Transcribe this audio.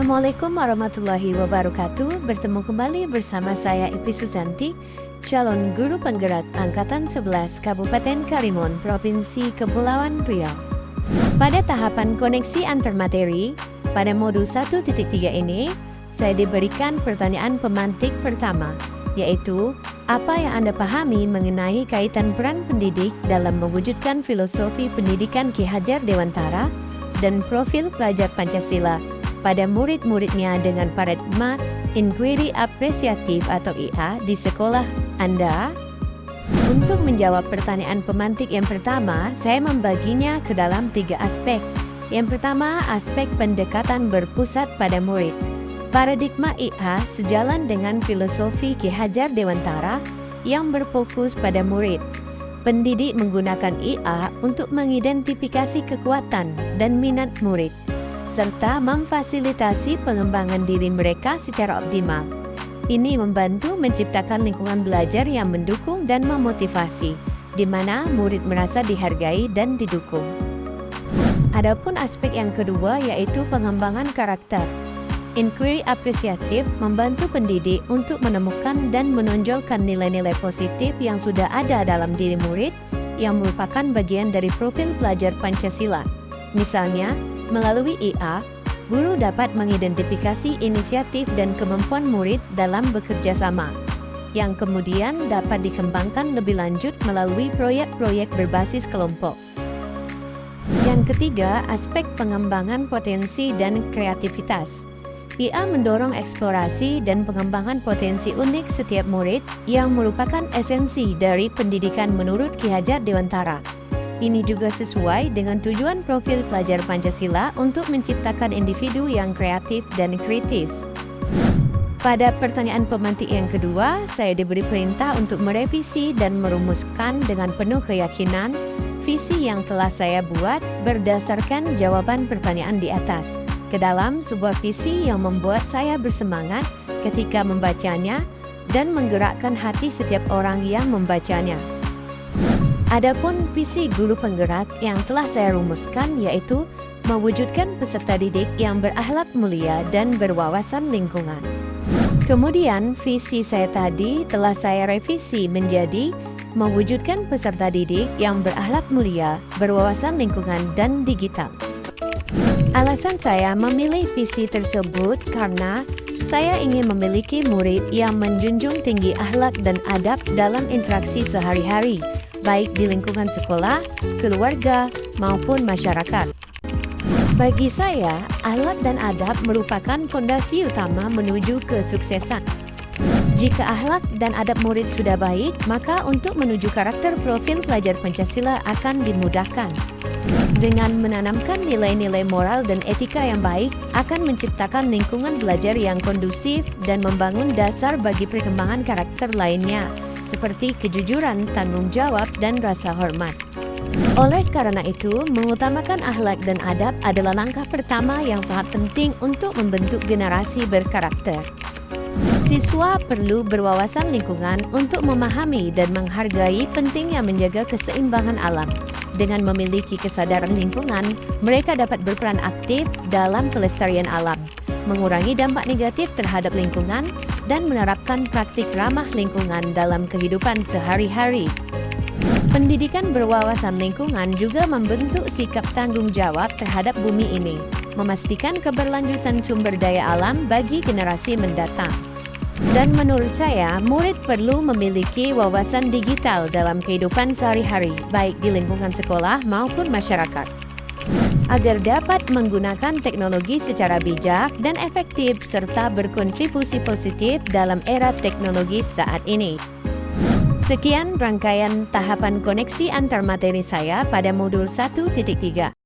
Assalamualaikum warahmatullahi wabarakatuh. Bertemu kembali bersama saya Ipi Susanti, calon guru penggerak Angkatan 11 Kabupaten Karimun, Provinsi Kepulauan Riau. Pada tahapan koneksi antar materi, pada modul 1.3 ini, saya diberikan pertanyaan pemantik pertama, yaitu, apa yang Anda pahami mengenai kaitan peran pendidik dalam mewujudkan filosofi pendidikan Ki Hajar Dewantara dan profil pelajar Pancasila pada murid-muridnya dengan paradigma inquiry apresiatif atau IA di sekolah Anda? Untuk menjawab pertanyaan pemantik yang pertama, saya membaginya ke dalam 3 aspek. Yang pertama, aspek pendekatan berpusat pada murid. Paradigma IA sejalan dengan filosofi Ki Hajar Dewantara yang berfokus pada murid. Pendidik menggunakan IA untuk mengidentifikasi kekuatan dan minat murid, serta memfasilitasi pengembangan diri mereka secara optimal. Ini membantu menciptakan lingkungan belajar yang mendukung dan memotivasi, di mana murid merasa dihargai dan didukung. Adapun aspek yang kedua yaitu pengembangan karakter. Inquiry apresiatif membantu pendidik untuk menemukan dan menonjolkan nilai-nilai positif yang sudah ada dalam diri murid yang merupakan bagian dari profil pelajar Pancasila. Misalnya, melalui IA, guru dapat mengidentifikasi inisiatif dan kemampuan murid dalam bekerja sama, yang kemudian dapat dikembangkan lebih lanjut melalui proyek-proyek berbasis kelompok. Yang ketiga, aspek pengembangan potensi dan kreativitas. IA mendorong eksplorasi dan pengembangan potensi unik setiap murid yang merupakan esensi dari pendidikan menurut Ki Hajar Dewantara. Ini juga sesuai dengan tujuan profil pelajar Pancasila untuk menciptakan individu yang kreatif dan kritis. Pada pertanyaan pemantik yang kedua, saya diberi perintah untuk merevisi dan merumuskan dengan penuh keyakinan visi yang telah saya buat berdasarkan jawaban pertanyaan di atas, ke dalam sebuah visi yang membuat saya bersemangat ketika membacanya dan menggerakkan hati setiap orang yang membacanya. Adapun visi guru penggerak yang telah saya rumuskan yaitu mewujudkan peserta didik yang berakhlak mulia dan berwawasan lingkungan. Kemudian visi saya tadi telah saya revisi menjadi mewujudkan peserta didik yang berakhlak mulia, berwawasan lingkungan dan digital. Alasan saya memilih visi tersebut karena saya ingin memiliki murid yang menjunjung tinggi akhlak dan adab dalam interaksi sehari-hari, baik di lingkungan sekolah, keluarga, maupun masyarakat. Bagi saya, akhlak dan adab merupakan fondasi utama menuju kesuksesan. Jika akhlak dan adab murid sudah baik, maka untuk menuju karakter profil pelajar Pancasila akan dimudahkan. Dengan menanamkan nilai-nilai moral dan etika yang baik, akan menciptakan lingkungan belajar yang kondusif dan membangun dasar bagi perkembangan karakter lainnya, seperti kejujuran, tanggung jawab, dan rasa hormat. Oleh karena itu, mengutamakan akhlak dan adab adalah langkah pertama yang sangat penting untuk membentuk generasi berkarakter. Siswa perlu berwawasan lingkungan untuk memahami dan menghargai pentingnya menjaga keseimbangan alam. Dengan memiliki kesadaran lingkungan, mereka dapat berperan aktif dalam kelestarian alam, mengurangi dampak negatif terhadap lingkungan, dan menerapkan praktik ramah lingkungan dalam kehidupan sehari-hari. Pendidikan berwawasan lingkungan juga membentuk sikap tanggung jawab terhadap bumi ini, memastikan keberlanjutan sumber daya alam bagi generasi mendatang. Dan menurut saya, murid perlu memiliki wawasan digital dalam kehidupan sehari-hari, baik di lingkungan sekolah maupun masyarakat, agar dapat menggunakan teknologi secara bijak dan efektif serta berkontribusi positif dalam era teknologi saat ini. Sekian rangkaian tahapan koneksi antar materi saya pada modul 1.3.